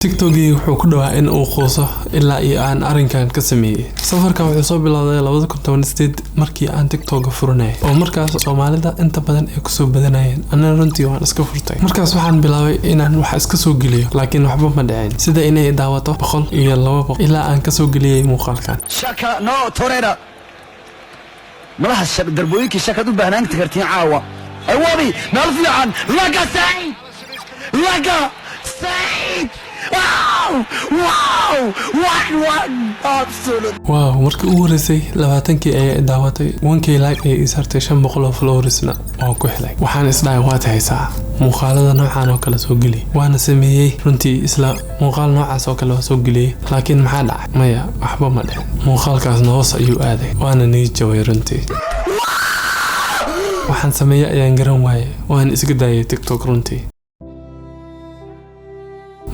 تيك توكي wuxuu ku dhawaa in uu quuso ilaa iyo aan arinkan ka sameeyay safarkan wuxuu soo bilowday 2018 markii aan TikTok furanay oo markaas Soomaalida inta badan ay ku soo badanayeen anna runtii waan iska furtay markaas waxaan bilaabay inaan wax iska soo geliyo laakiin waxba ma dhicin sida inay daawato 100 iyo 200 ilaa aan ka soo geliyay muuqaalkan shaka no torera malaha shab darbooyinka shakadu baahnaan kartiin caawa awaabi meel fiican laga said واو markii ugu horeysay 20kii ay daawatay 1k like ay isartay 500 followersna oo ku xilay waxaan isdhaay waad haysaa muuqaalada noocan oo kala soo gali waana sameeyay runtii isla muuqaal noocaas oo kala soo galiyay laakiin maxaa dhacay maya waxba ma dhicin muuqaalkaas hoos ayuu aaday waana niijaway runtii waxaan sameeyay ayaan garan waayay waan iska daayay TikTok runtii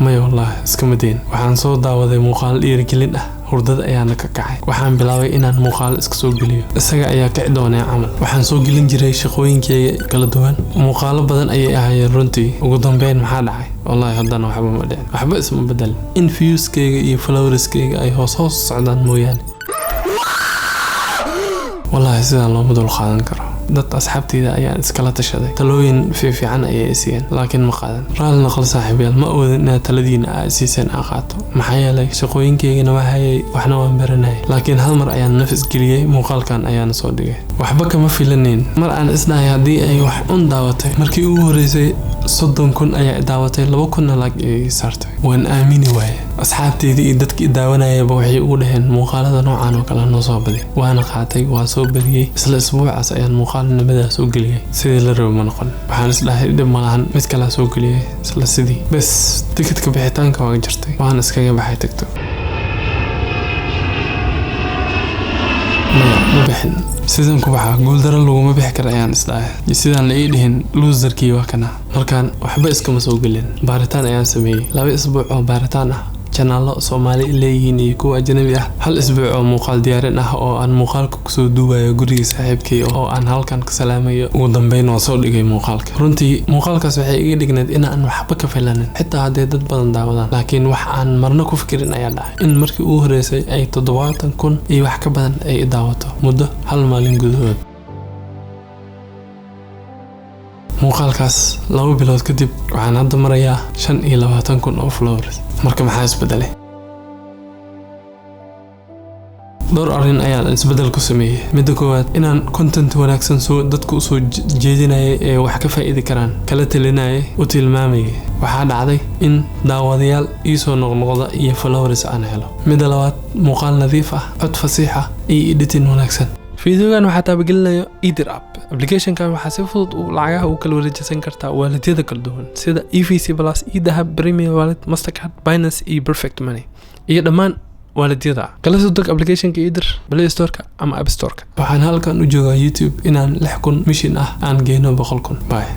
ما والله اسكمدين waxaan soo daawaday muuqaal dhiirigelin ah hurdada ayaan ka kacay waxaan bilaabay inaan muuqaal iska soo geliyo isaga ayaa ka doonay amal waxaan soo gelin jiray shaqooyinkayga kala duwan muuqaalo badan ayay ahaayeen runtii ugu dambeyn maxaa dhacay wallahi haddana waxba ma dhicin waxba isma bedel in viewskayga iyo followerskayga ay hoos socdaan mooyaan wallahi sidaan loo mudul qaadan karo dad asxaabtayda ayaa iskala tashaday talooyin fiican ayay siiyeen laakiin ma qaadan raal naqal saaxiibayaal ma oodin inaad taladiina aasiisan aqaato maxaa yeelay shaqooyinkaygana waxna waan baranay laakiin hal mar ayaan nafis geliyay muuqaalkan ayaan soo dhigay waxba kama filanin mar aan isdhahay hadii ay wax un daawatay markii ugu horeysay 30,000 ayaa daawatay 2,000 like ay saartay waan aamini waayay asxaabtayda iyo dadkii daawanayaba waxay ugu dhaheen muuqaalada noocan oo kale noo soo baday waana qaatay waa soo bariyay isla isbuucaas ayaan muuqaalnimada soo galiyay sidii la rabo ma noqon waxaan isdhahay dib malahan mid kale soo galiyay isla sidii bas tikidka bixitaanka waa jirtay waan iskaga baxay TikTok ma bixin sidaan ku baxaa gool dara laguma bixi karo ayaan isdhahay sidaan la ii dhihin loserkii waa kana markaan waxba iskama soo gelin baaritaan ayaan sameeyay 2 isbuuc oo baaritaan ah channel Soomaali leeyihiin iyo kuwa ajnabi ah hal isbuuc oo muuqaal diyaarin ah oo aan muuqaalka ku soo duubayo guriga saaxiibkay oo aan halkan ka salaamayo ugu dambeyn waan soo dhigay muuqaalka runtii muuqaalkaas waxay iga dhignayd in aan waxba ka filanin xitaa haddii dad badan daawadaan laakiin wax aan marna ku fikirin ayaa dhacay in markii ugu horeysay ay 70,000 iyo wax ka badan ay daawato muddo hal maalin gudahood muuqaalkaas 2 bilood kadib waxaan hadda marayaa 25,000 oo followers marka maxaa isbedelay door arin ayaan isbedel ku sameeyay mid koowaad inaan content wanaagsan soo dadku soo jeedinayay ee wax ka faa'iidi karaan kala talinayay u tilmaamay waxa dhacday in daawadayaal ii soo noqnoqda iyo followers aan helo mid labaad muuqaal nadiif ah cod fasiix ah iyo editing wanaagsan فيديوغان waxaa taabagelinayo Eater app application-kan waxaa si fudud u lacagaha u kala wareejin kartaa waalidada kala duwan sida EVC Plus, eDahab, Premier Wallet, Mastercard, Binance iyo Perfect Money iyo dhammaan waalidada kala soo deg application-ka Eater Play Store-ka ama App Store-ka waxaan halkan u joogaa YouTube inaan 6,000 mission ah aan geeno 100,000 bye